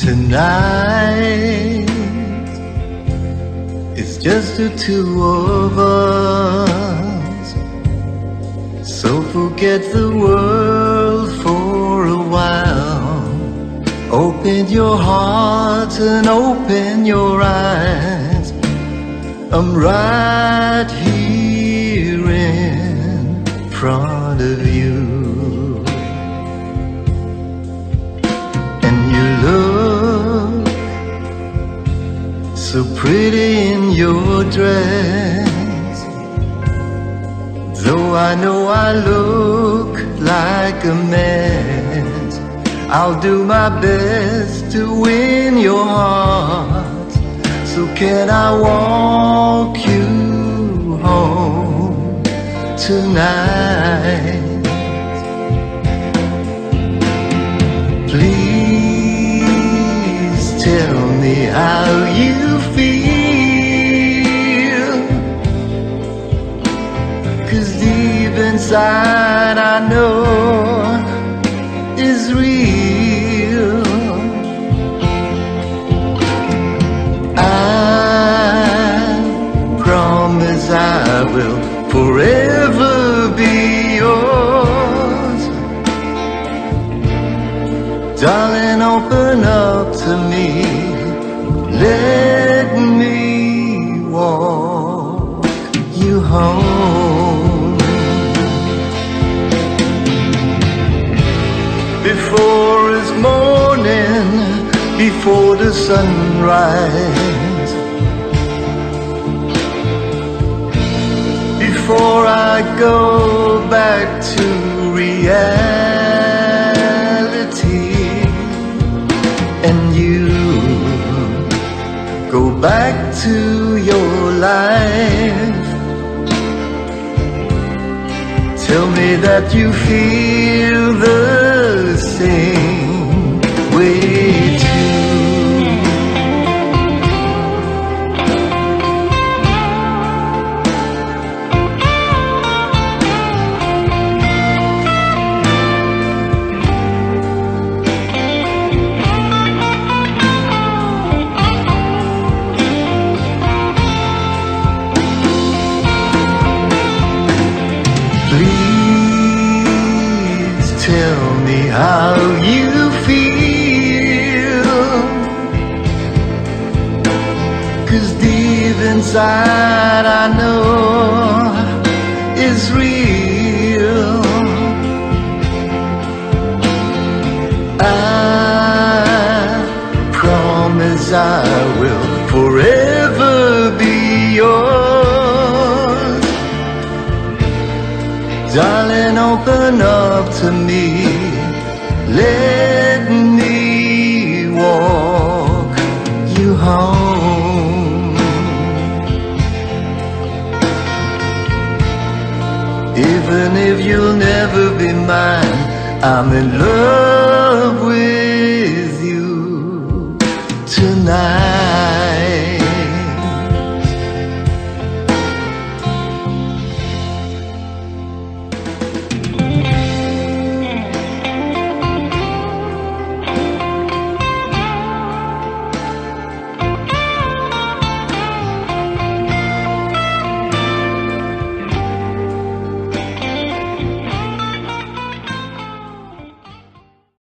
Tonight it's just the two of us, so forget the world for a while. Open your heart and open your eyes. I'm right here in front of you, and you look so pretty in your dress. Though I know I look like a mess, I'll do my best to win your heart. So can I walk you home tonight? Please tell me how you feel, 'cause deep inside I know is real. I will forever be yours. Darling, open up to me. Let me walk you home. Before it's morning, before the sunrise, before I go back to reality, and you go back to your life, tell me that you feel the same way too. Please tell me how you feel, 'cause deep inside I know is real. I promise I will forever be yours. Darling, open up to me. Let me walk you home. Even if you'll never be mine, I'm in love with